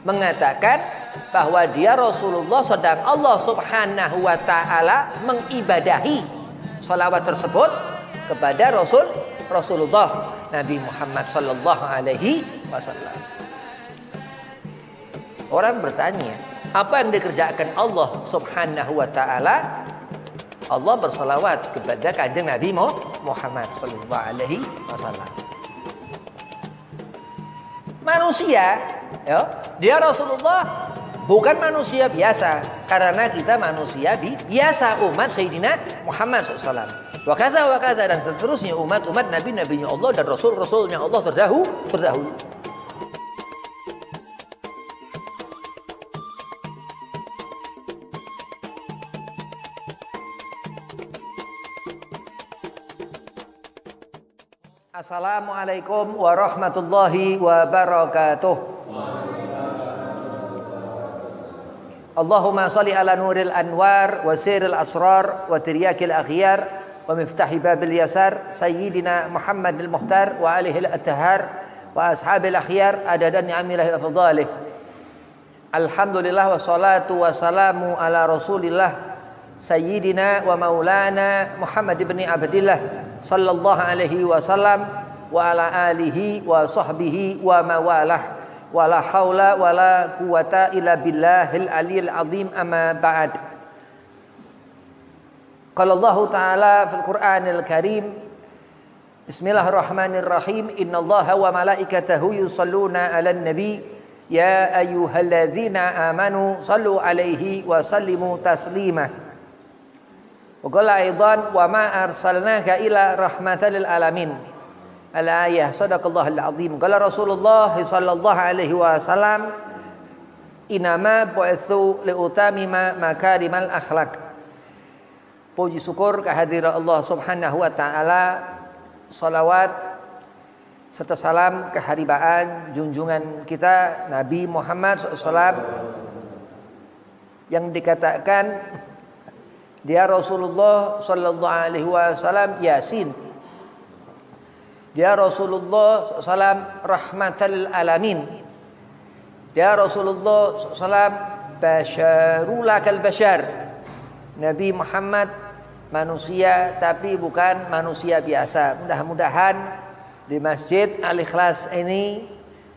mengatakan bahwa dia Rasulullah, sedang Allah Subhanahu wa taala mengibadahi salawat tersebut kepada Rasulullah Nabi Muhammad sallallahu alaihi wasallam. Orang bertanya, apa yang dikerjakan Allah Subhanahu wa taala? Allah bersalawat kepada kanjeng Nabi Muhammad sallallahu alaihi wasallam. Manusia, ya, dia Rasulullah bukan manusia biasa, karena kita manusia biasa, umat Sayyidina Muhammad SAW. Wa kadza dan seterusnya umat-umat nabi-nabinya Allah dan rasul-rasulnya Allah terdahulu. Assalamualaikum warahmatullahi wabarakatuh. Allahumma salli ala nuril anwar wa siril asrar wa tiryakil akhyar wa miftahi babil yasar sayyidina Muhammadil Muhtar wa alihi al-athhar wa ashabil akhyar adadan ni'amillahi wa fadhalih. Alhamdulillah wassalatu wassalamu ala Rasulillah sayyidina wa maulana Muhammad ibn Abdillah sallallahu alaihi wasallam wa ala alihi wa sahbihi wa mawalah wa la haula wa la quwata illa billahil aliyil azim, amma ba'd. Qala Allah ta'ala fil Qur'anil Karim, Bismillahirrahmanirrahim, innallaha wa malaikatahu yusalluna 'alan nabi ya ayyuhalladzina amanu sallu 'alaihi wa sallimu taslima. Wa qala aidan wa ma arsalnaka ila rahmatan lil alamin. Al-ayah, sadaqallahul azim. Qala Rasulullah sallallahu alaihi wasallam, inama bu'itsu liutamima makarimal akhlak. Puji syukur kehadiran Allah Subhanahu wa taala, salawat serta salam keharibaan junjungan kita Nabi Muhammad SAW yang dikatakan dia Rasulullah sallallahu alaihi wasallam Yasin. Dia Rasulullah sallallahu rahmatal alamin. Dia Rasulullah sallallahu basyarul lakal basyar. Nabi Muhammad manusia tapi bukan manusia biasa. Mudah-mudahan di Masjid Al-Ikhlas ini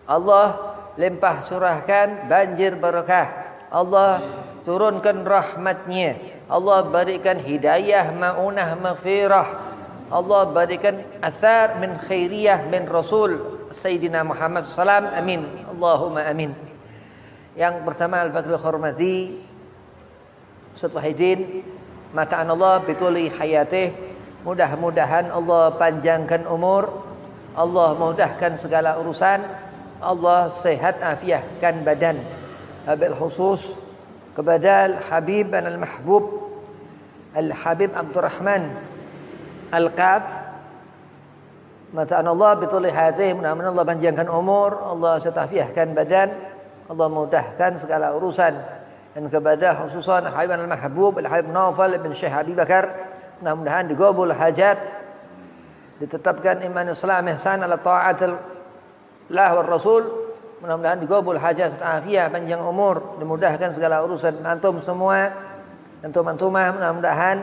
Allah limpah curahkan banjir barakah. Allah turunkan rahmatnya. Allah berikan hidayah, ma'unah, maghfirah. Allah berikan athar min khairiyah min Rasul Sayyidina Muhammad SAW. Amin. Allahumma amin. Yang pertama, al-fakir khurmati Ustaz Wahidin, mata'an Allah bituli hayatih. Mudah-mudahan Allah panjangkan umur, Allah mudahkan segala urusan, Allah sehat afiahkan badan. Abil khusus kepada Al-Habib dan Al-Mahbub Al-Habib Abdurrahman Al-Qaf, mata'an Allah bituli hayatih, mudah-mudahan Allah panjangkan umur, Allah setafiahkan badan, Allah mudahkan segala urusan. Dan kepada khususan Al-Habib dan Al-Mahbub Al-Habib Naufal bin Syekh Abi Bakar, mudah-mudahan digabul hajat, ditetapkan iman Islam ihsan ala ta'atillah wal Rasul. Mudah-mudahan digabul hajat, afiyah, panjang umur, dimudahkan segala urusan antum semua, antum-antumah. Mudah-mudahan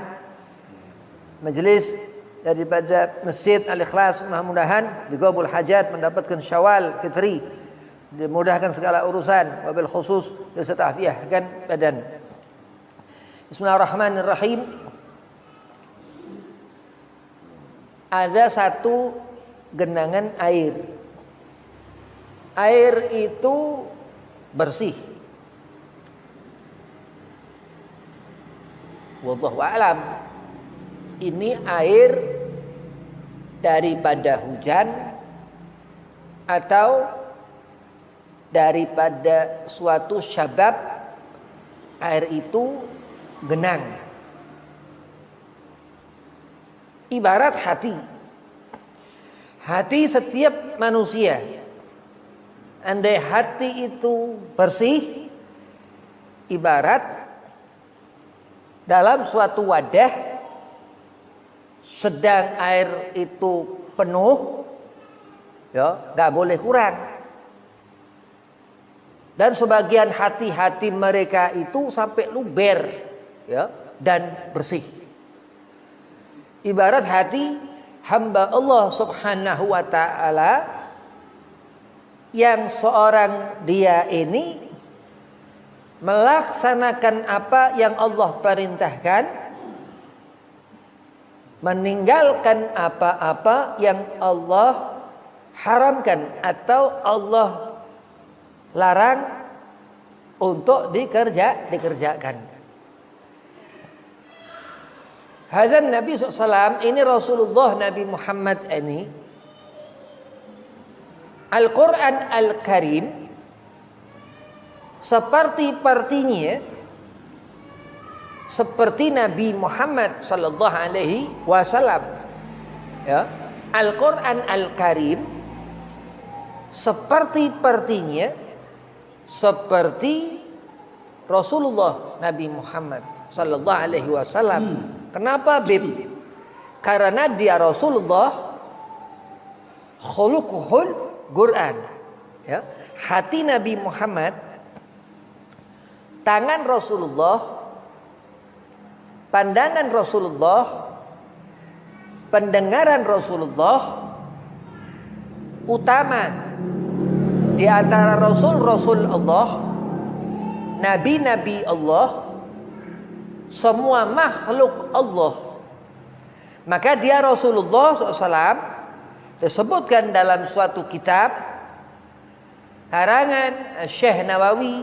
majelis daripada Masjid Al-Ikhlas mudah-mudahan digabul hajat, mendapatkan Syawal fitri, dimudahkan segala urusan, wabil khusus disetafiahkan badan. Bismillahirrahmanirrahim. Ada satu genangan air. Air itu bersih. Wallahu a'lam. Ini air daripada hujan atau daripada suatu syabab air itu genang. Ibarat hati. Hati setiap manusia. Andai hati itu bersih, ibarat dalam suatu wadah sedang air itu penuh, ya, nggak boleh kurang. Dan sebagian hati-hati mereka itu sampai luber, ya, dan bersih. Ibarat hati hamba Allah Subhanahu wa taala yang seorang dia ini melaksanakan apa yang Allah perintahkan, meninggalkan apa-apa yang Allah haramkan atau Allah larang untuk dikerjakan. Hadzal Nabi SAW, ini Rasulullah Nabi Muhammad ini, Al-Quran Al-Karim seperti-partinya seperti Nabi Muhammad sallallahu alaihi wasallam. Ya, Al-Quran Al-Karim seperti-partinya seperti Rasulullah Nabi Muhammad sallallahu alaihi wasallam. Kenapa, Bib? Karena dia Rasulullah khuluquhul Quran. Ya, hati Nabi Muhammad, tangan Rasulullah, pandangan Rasulullah, pendengaran Rasulullah utama di antara Rasul Allah, Nabi-Nabi Allah, semua makhluk Allah. Maka dia Rasulullah SAW disebutkan dalam suatu kitab karangan Syekh Nawawi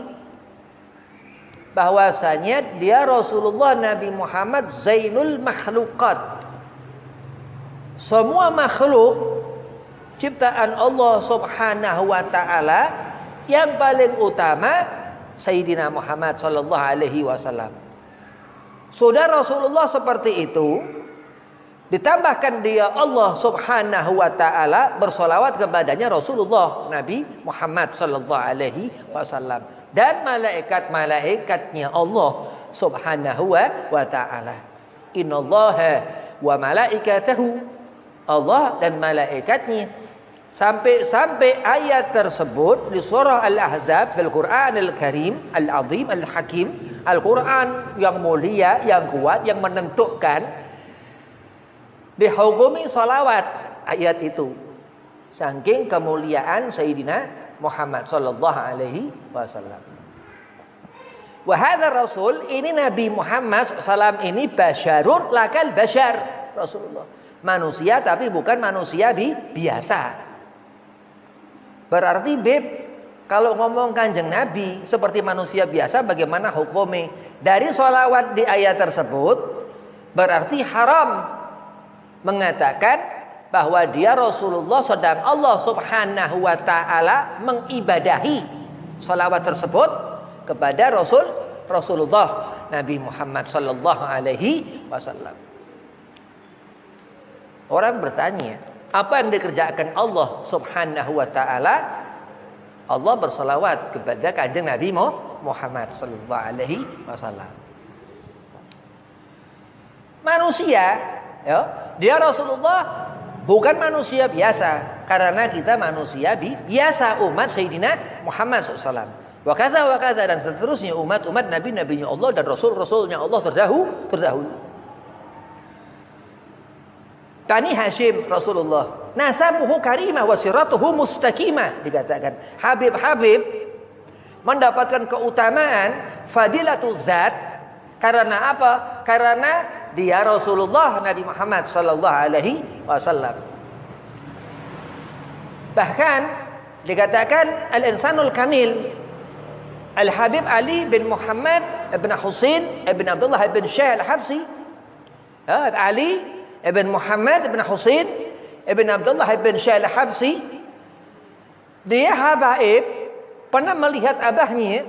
bahwasanya dia Rasulullah Nabi Muhammad Zainul Makhluqat. Semua makhluk ciptaan Allah Subhanahu wa taala yang paling utama Sayyidina Muhammad sallallahu alaihi wasallam. Sudah Rasulullah seperti itu, ditambahkan dia Allah Subhanahu wa taala bersolawat kepadanya Rasulullah Nabi Muhammad sallallahu alaihi wasallam dan malaikat-malaikatnya Allah Subhanahu wa taala. Innallaha wa malaikatahu, Allah dan malaikatnya. Sampai ayat tersebut di surah Al-Ahzab fil Quran Al-Karim Al-Azim Al-Hakim, Al-Quran yang mulia, yang kuat, yang menentukan, dihukumi salawat ayat itu saking kemuliaan Sayyidina Muhammad sallallahu alaihi wasallam. Wa hadzal rasul, ini Nabi Muhammad sallallahu ini basyarun lakal basyar, Rasulullah manusia tapi bukan manusia biasa. Berarti, Beb, kalau ngomong Kanjeng Nabi seperti manusia biasa, bagaimana hukumnya? Dari sholawat di ayat tersebut berarti haram mengatakan bahwa dia Rasulullah sedang Allah Subhanahu wa ta'ala mengibadahi sholawat tersebut kepada Rasulullah Nabi Muhammad sallallahu alaihi wasallam. Orang bertanya, apa yang dikerjakan Allah Subhanahu wa ta'ala? Allah bersalawat kepada Kanjeng Nabi Muhammad sallallahu alaihi wasallam. Manusia, ya, dia Rasulullah bukan manusia biasa, karena kita manusia biasa, umat Sayyidina Muhammad SAW. Wa kadza dan seterusnya umat-umat nabi-nabinya Allah dan rasul-rasulnya Allah terdahulu. Bani Hashim Rasulullah, nasabuhu karimah wa siratuhu mustaqimah, dikatakan Habib mendapatkan keutamaan fadilatul zat karena apa? Karena dia Rasulullah Nabi Muhammad sallallahu alaihi wasallam. Bahkan dikatakan al-insanul kamil Al-Habib Ali bin Muhammad ibn Husain ibn Abdullah ibn Syekh Al-Habsi, Ali Ibn Muhammad Ibn Husain Ibn Abdullah Ibn Syekh Al-Habsi, dia habaib pernah melihat abahnya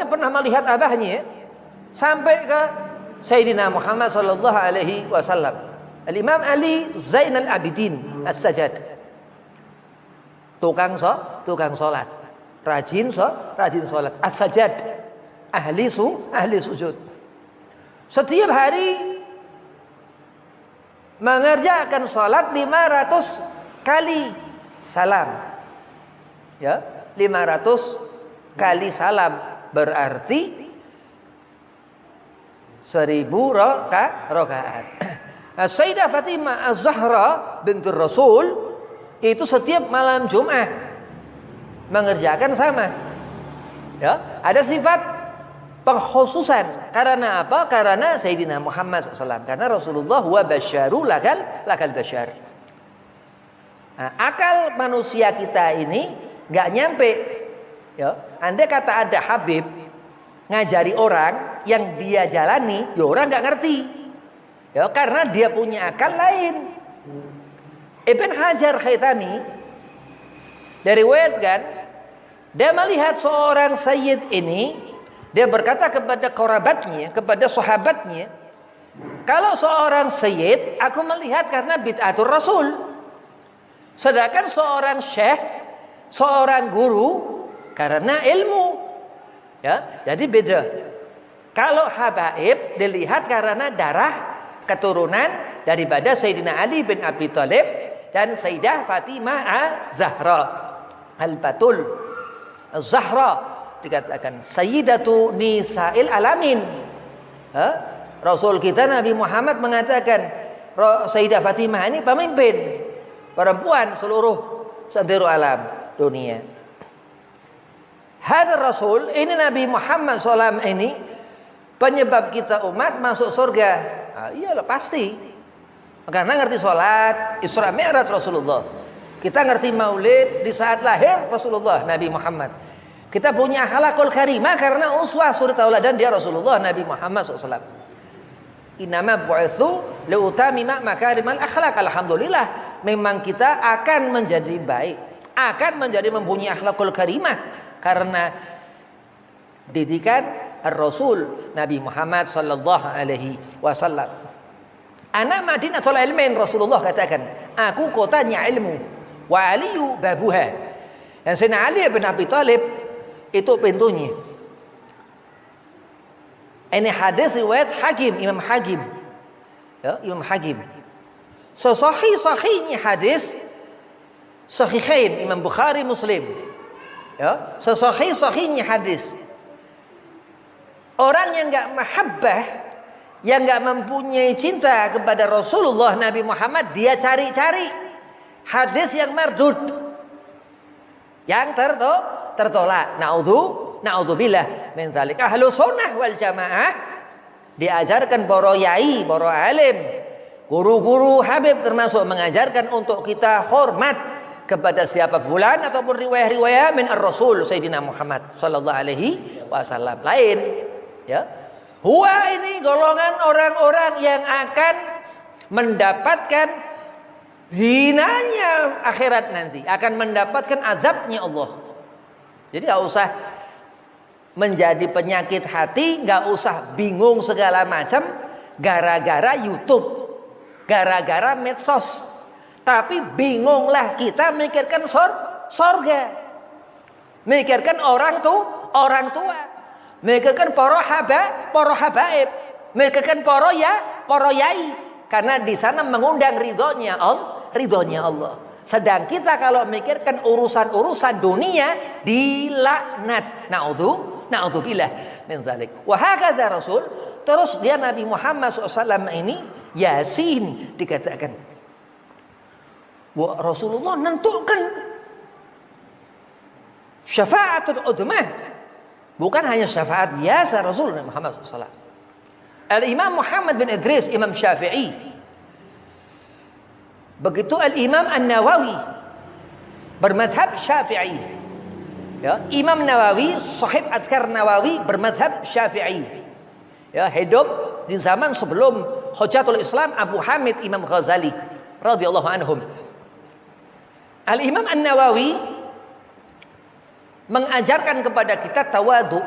pernah melihat abahnya sampai ke Sayyidina Muhammad sallallahu alaihi wasallam. Al-Imam Ali Zainal Abidin As-Sajjad, tukang salat, rajin salat, As-Sajjad, ahli sujud. Setiap hari mengerjakan salat 500 kali salam. Ya, 500 kali salam berarti 1000 rakaat. Nah, Sayyidah Fatimah Az-Zahra bintur Rasul itu setiap malam Jumat mengerjakan sama. Ya, ada sifat pengkhususan. Karena apa? Karena Sayyidina Muhammad SAW. Karena Rasulullah huwa basyaru lakal basyar. Nah, akal manusia kita ini nggak nyampe. Ya, andai kata ada Habib ngajari orang yang dia jalani, ya orang nggak ngerti. Ya, karena dia punya akal lain. Ibn Hajar Haytami diriwayatkan dia melihat seorang sayyid ini, dia berkata kepada kerabatnya, kepada sahabatnya, kalau seorang sayyid aku melihat karena bid'atul Rasul. Sedangkan seorang syekh, seorang guru karena ilmu. Ya, jadi beda. Kalau habaib dilihat karena darah keturunan daripada Sayyidina Ali bin Abi Thalib dan Sayyidah Fatimah Az-Zahra Al-Batul Az-Zahra, dikatakan Sayyidatu Nisa'il Alamin. Rasul kita Nabi Muhammad mengatakan Sayyidah Fatimah ini pemimpin perempuan seluruh seluruh alam dunia. Hadar Rasul ini Nabi Muhammad SAW ini penyebab kita umat masuk surga. Iyalah pasti. Karena ngerti sholat Isra Mi'raj Rasulullah. Kita ngerti maulid di saat lahir Rasulullah Nabi Muhammad. Kita punya akhlakul karimah karena uswah suri tauladan dia Rasulullah Nabi Muhammad SAW. Innama bu'itsu liutamima makarimal akhlak. Alhamdulillah, memang kita akan menjadi baik, akan menjadi mempunyai akhlakul karimah karena didikan Rasul Nabi Muhammad sallallahu alaihi wasallam. Ana Madinatul Ilmin, Rasulullah katakan, aku kotanya ilmu, wa aliyu babuha. Dan Sayyidina Ali bin Abi Thalib itu pintunya. Ini hadis riwayat Hakim, Imam Hakim. Ya, Imam Hakim. Sahihnya hadis sahihain Imam Bukhari Muslim. Ya, sahihnya hadis. Orang yang enggak mahabbah, yang enggak mempunyai cinta kepada Rasulullah Nabi Muhammad, dia cari-cari hadis yang mardud, yang tertolak. Na'udzubillah min dzalik. Ahlus sunnah wal jamaah diajarkan para yai, para alim, guru-guru Habib termasuk mengajarkan untuk kita hormat kepada siapa fulan ataupun riwayat-riwayat min ar-Rasul Sayyidina Muhammad sallallahu alaihi wasallam. Lain ya, huwa ini golongan orang-orang yang akan mendapatkan hinanya akhirat nanti, akan mendapatkan azabnya Allah. Jadi gak usah menjadi penyakit hati, gak usah bingung segala macam gara-gara YouTube, gara-gara medsos. Tapi bingunglah kita mikirkan sorga, mikirkan orang tua, mikirkan para habaib, mikirkan para yai, karena di sana mengundang ridhonya Allah. Sedang kita kalau mikirkan urusan dunia dilaknat. Na'udzubillah min dzalik. Wa hakadza Rasul. Terus dia Nabi Muhammad SAW ini Yasin dikatakan. Rasulullah nentukan syafaatul udmah, bukan hanya syafaat biasa Rasulullah Muhammad SAW. Al-Imam Muhammad bin Idris, Imam Syafi'i, begitu Al-Imam An-Nawawi bermadhab Syafi'i. Ya, Imam Nawawi, sahib Adhkar Nawawi bermadhab Syafi'i. Ya, hidup di zaman sebelum Hujatul Islam Abu Hamid Imam Ghazali radhiyallahu anhum. Al-Imam An-Nawawi mengajarkan kepada kita tawadu.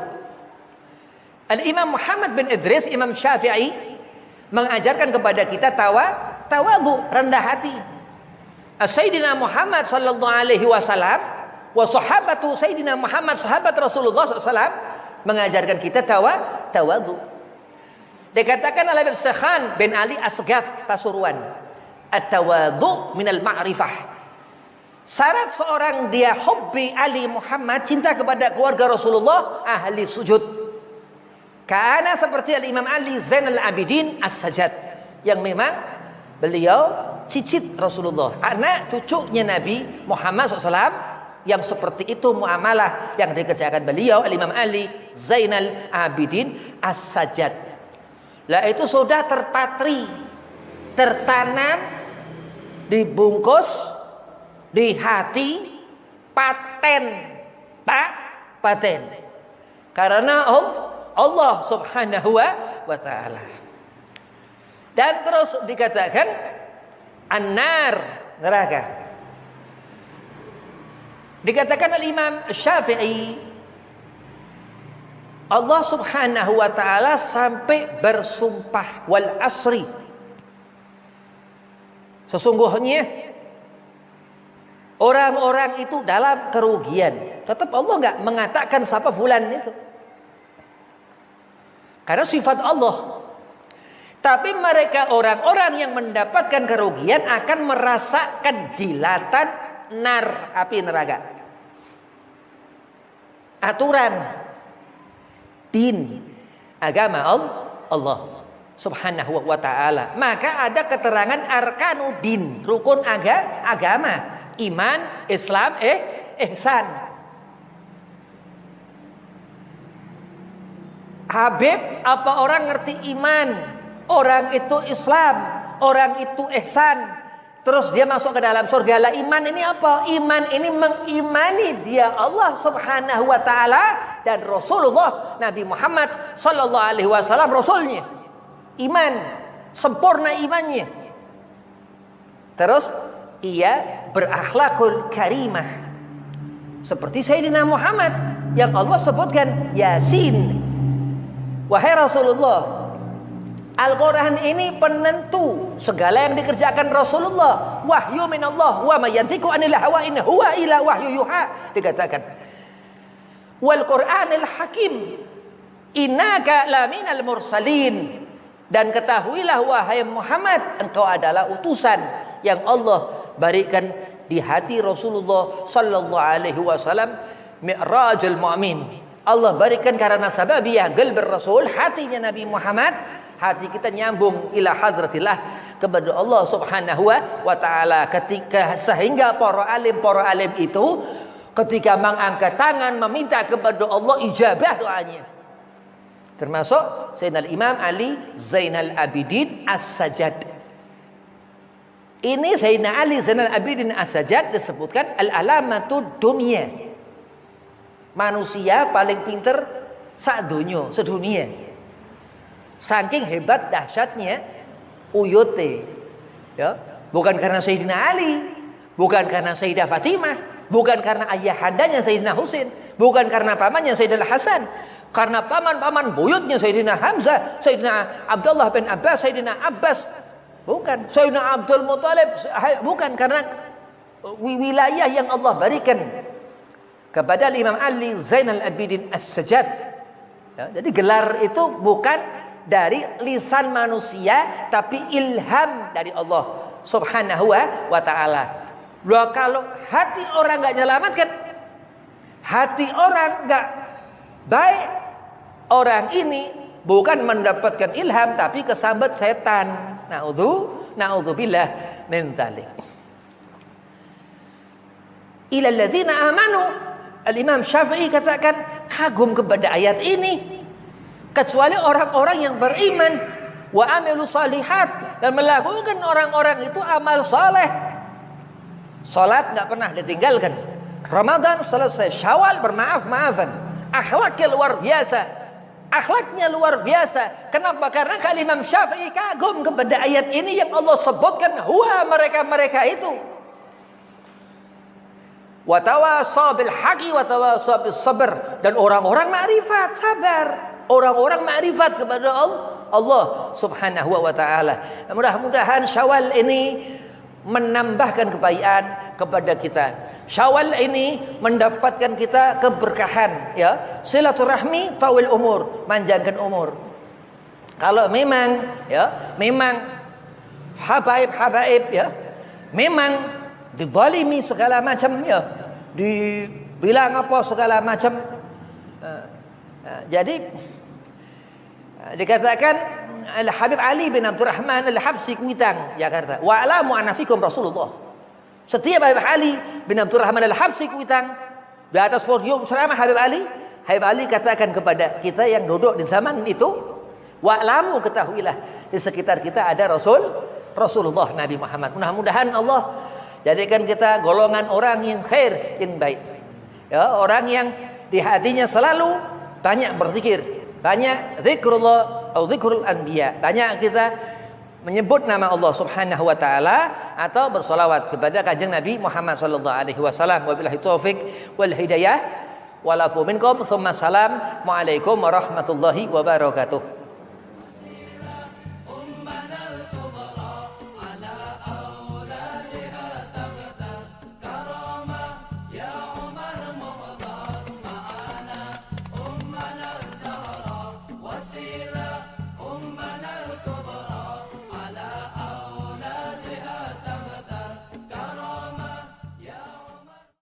Al-Imam Muhammad bin Idris, Imam Syafi'i, mengajarkan kepada kita tawadu, rendah hati. Sayyidina Muhammad sallallahu alaihi wasallam wa sahabatu Sayyidina Muhammad, sahabat Rasulullah SAW, mengajarkan kita tawadu. Dikatakan oleh Syekhan bin Ali Asghaf Pasuruan, at-tawadu minal ma'rifah. Syarat seorang dia hubbi Ali Muhammad, cinta kepada keluarga Rasulullah, ahli sujud. Karena seperti Al-Imam Ali Zainal Abidin As-Sajjad, yang memang beliau cicit Rasulullah, anak cucunya Nabi Muhammad SAW, yang seperti itu muamalah yang dikerjakan beliau Al-Imam Ali Zainal Abidin As-Sajjad. Lah itu sudah terpatri, tertanam, dibungkus di hati, paten, paten. Karena Allah Subhanahu wa taala. Dan terus dikatakan an-nar, neraka. Dikatakan al-Imam Syafi'i, Allah Subhanahu wa taala sampai bersumpah, wal asri, sesungguhnya orang-orang itu dalam kerugian. Tetap Allah nggak mengatakan siapa fulan itu, karena sifat Allah. Tapi mereka orang-orang yang mendapatkan kerugian akan merasakan jilatan nar, api neraka. Aturan din agama Allah Subhanahu wa taala. Maka ada keterangan arkanuddin, rukun agama. Iman, Islam, ihsan. Habib, apa orang ngerti iman? Orang itu Islam, orang itu ihsan. Terus dia masuk ke dalam surga. Lah iman ini apa? Iman ini mengimani dia Allah Subhanahu wa taala dan Rasulullah Nabi Muhammad sallallahu alaihi wasallam rasulnya. Iman, sempurna imannya. Terus ia berakhlakul karimah, seperti Sayyidina Muhammad yang Allah sebutkan Yasin. Wahai Rasulullah, Al-Quran ini penentu segala yang dikerjakan Rasulullah. Wahyu minallah wa ma yantiqu anil hawa in huwa illa wahyu yuha. Dikatakan wal Qur'anil hakim innaka laminal mursalin. Dan ketahuilah wahai Muhammad, engkau adalah utusan yang Allah berikan di hati Rasulullah sallallahu alaihi wasallam, mi'rajul mu'min. Allah berikan karena sababiyah qalbir rasul, hatinya Nabi Muhammad, hati kita nyambung ila hadratillah, kepada Allah Subhanahu wa taala. Ketika sehingga para alim itu ketika mengangkat tangan meminta kepada Allah, ijabah doanya. Termasuk Sayyidina Imam Ali Zainal Abidin As-Sajjad. Ini Sayyidina Ali Zainal Abidin As-Sajjad disebutkan al-alamatud dunya. Manusia paling pinter sedunia. Saking hebat dahsyatnya uyute. Ya, bukan karena Sayyidina Ali, bukan karena Sayyidah Fatimah, bukan karena ayahandanya Sayyidina Husain, bukan karena pamannya Sayyidina Hasan, karena paman-paman buyutnya Sayyidina Hamzah, Sayyidina Abdullah bin Abbas, Sayyidina Abbas, bukan Sayyidina Abdul Muthalib, bukan karena wilayah yang Allah berikan kepada Imam Ali Zainal Abidin As-Sajjad. Ya, jadi gelar itu bukan dari lisan manusia, tapi ilham dari Allah Subhanahu wa taala. Loh, kalau hati orang enggak nyelamatkan, hati orang enggak baik, orang ini bukan mendapatkan ilham tapi kesambet setan. Na'udzubillah min dzalik. Ila alladzina amanu, Al-Imam Syafi'i katakan kagum kepada ayat ini, kecuali orang-orang yang beriman wa amilu salihat, dan melakukan orang-orang itu amal saleh. Salat enggak pernah ditinggalkan. Ramadan selesai, Syawal bermaaf-maafan. Akhlaknya luar biasa. Akhlaknya luar biasa. Kenapa? Karena Imam Syafi'i kagum kepada ayat ini yang Allah sebutkan, huwa mereka-mereka itu wa tawasaw bil haqqi wa tawasaw bis sabr, dan orang-orang ma'rifat, sabar. Orang-orang ma'rifat kepada Allah Subhanahu wa taala. Mudah-mudahan Syawal ini menambahkan kebaikan kepada kita. Syawal ini mendapatkan kita keberkahan, ya. Silaturahmi tawil umur, manjangkan umur. Kalau memang habaib ya, memang dizalimi segala macam ya, dibilang apa segala macam. Jadi dikatakan Al-Habib Ali bin Abdurrahman Al-Habsyi Kuitang Jakarta, wa alamu anna fikum Rasulullah. Setiap Habib Ali bin Abdurrahman Al-Habsyi Kuitang di atas podium ceramah Habib Ali katakan kepada kita yang duduk di zaman itu, wa alamu, ketahuilah di sekitar kita ada Rasulullah Nabi Muhammad. Mudah-mudahan Allah jadikan kita golongan orang yang khair, yang baik. Ya, orang yang di hatinya selalu banyak berzikir, banyak zikrullah atau zikrul anbiya. Banyak kita menyebut nama Allah Subhanahu wa taala atau bersolawat kepada kanjeng Nabi Muhammad sallallahu alaihi wasallam. Wabillahi taufik wal hidayah. Walafu minkum. Tsumma salam. Waalaikum warahmatullahi wabarakatuh.